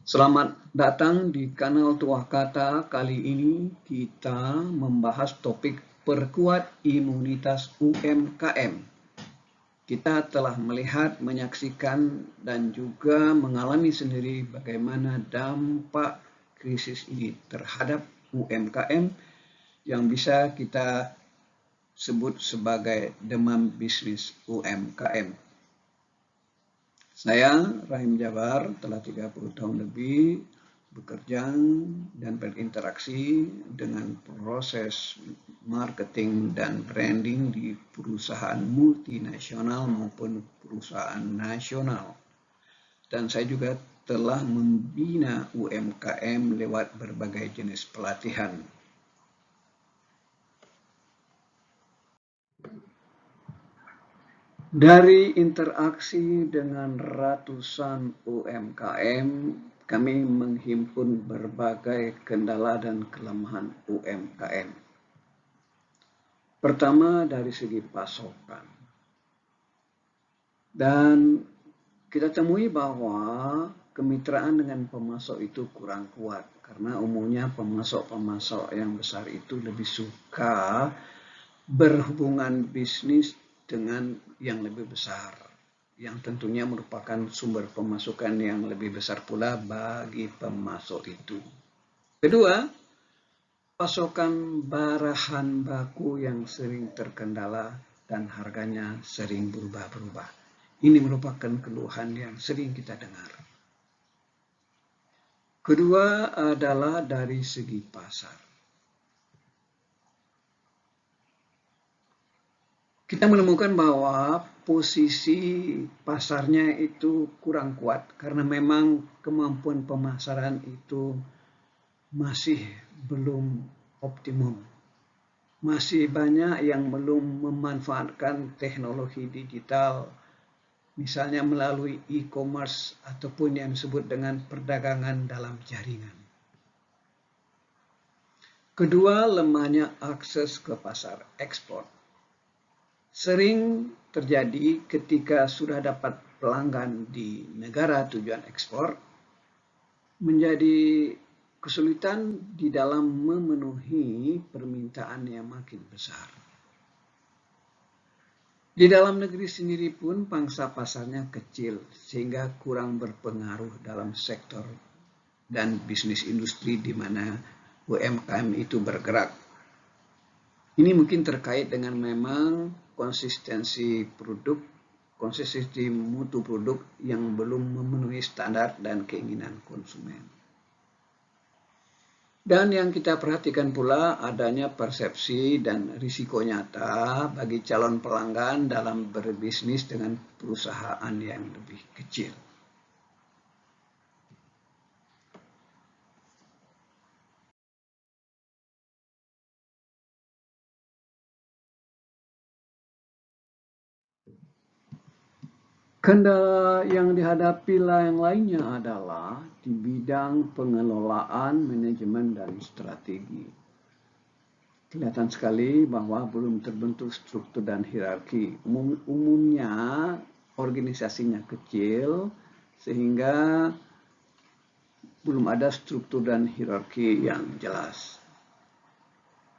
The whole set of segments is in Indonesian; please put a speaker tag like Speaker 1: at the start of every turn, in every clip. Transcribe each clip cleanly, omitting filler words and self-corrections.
Speaker 1: Selamat datang di kanal Tuah Kata. Kali ini kita membahas topik perkuat imunitas UMKM. Kita telah melihat, menyaksikan, dan juga mengalami sendiri bagaimana dampak krisis ini terhadap UMKM yang bisa kita sebut sebagai demam bisnis UMKM. Saya, Rahim Jabar, telah 30 tahun lebih bekerja dan berinteraksi dengan proses marketing dan branding di perusahaan multinasional maupun perusahaan nasional. Dan saya juga telah membina UMKM lewat berbagai jenis pelatihan. Dari interaksi dengan ratusan UMKM, kami menghimpun berbagai kendala dan kelemahan UMKM. Pertama, dari segi pasokan. Dan kita temui bahwa kemitraan dengan pemasok itu kurang kuat, karena umumnya pemasok-pemasok yang besar itu lebih suka berhubungan bisnis dengan yang lebih besar, yang tentunya merupakan sumber pemasukan yang lebih besar pula bagi pemasok itu. Kedua, pasokan bahan baku yang sering terkendala dan harganya sering berubah-berubah. Ini merupakan keluhan yang sering kita dengar. Kedua adalah dari segi pasar. Kita menemukan bahwa posisi pasarnya itu kurang kuat karena memang kemampuan pemasaran itu masih belum optimum. Masih banyak yang belum memanfaatkan teknologi digital, misalnya melalui e-commerce ataupun yang disebut dengan perdagangan dalam jaringan. Kedua, lemahnya akses ke pasar ekspor. Sering terjadi ketika sudah dapat pelanggan di negara tujuan ekspor, menjadi kesulitan di dalam memenuhi permintaan yang makin besar. Di dalam negeri sendiri pun pangsa pasarnya kecil sehingga kurang berpengaruh dalam sektor dan bisnis industri di mana UMKM itu bergerak. Ini mungkin terkait dengan memang konsistensi produk, konsistensi mutu produk yang belum memenuhi standar dan keinginan konsumen. Dan yang kita perhatikan pula adanya persepsi dan risiko nyata bagi calon pelanggan dalam berbisnis dengan perusahaan yang lebih kecil. Kendala yang dihadapi yang lainnya adalah di bidang pengelolaan, manajemen, dan strategi. Kelihatan sekali bahwa belum terbentuk struktur dan hierarki. Umumnya organisasinya kecil sehingga belum ada struktur dan hierarki yang jelas.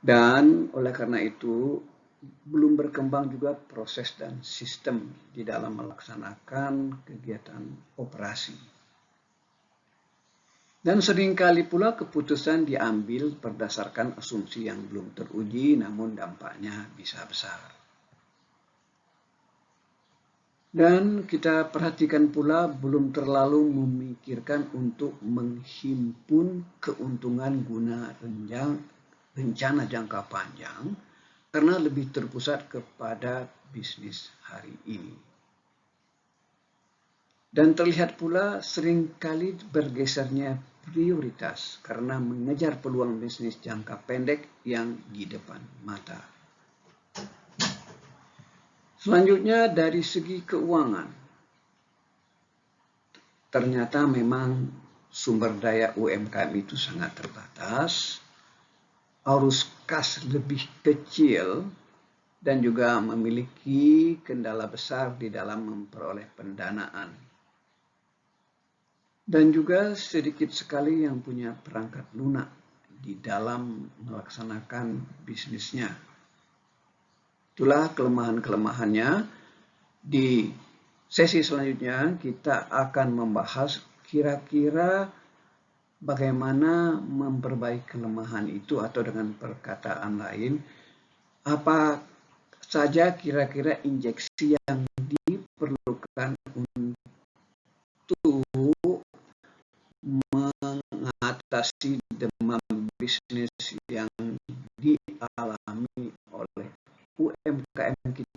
Speaker 1: Dan oleh karena itu belum berkembang juga proses dan sistem di dalam melaksanakan kegiatan operasi. Dan seringkali pula keputusan diambil berdasarkan asumsi yang belum teruji, namun dampaknya bisa besar. Dan kita perhatikan pula belum terlalu memikirkan untuk menghimpun keuntungan guna rencana jangka panjang, karena lebih terpusat kepada bisnis hari ini. Dan terlihat pula seringkali bergesernya prioritas karena mengejar peluang bisnis jangka pendek yang di depan mata. Selanjutnya dari segi keuangan. Ternyata memang sumber daya UMKM itu sangat terbatas. Arus kas lebih kecil dan juga memiliki kendala besar di dalam memperoleh pendanaan. dan juga sedikit sekali yang punya perangkat lunak di dalam melaksanakan bisnisnya. Itulah kelemahan-kelemahannya. Di sesi selanjutnya kita akan membahas kira-kira bagaimana memperbaiki kelemahan itu, atau dengan perkataan lain, apa saja kira-kira injeksi yang diperlukan untuk mengatasi demam bisnis yang dialami oleh UMKM kita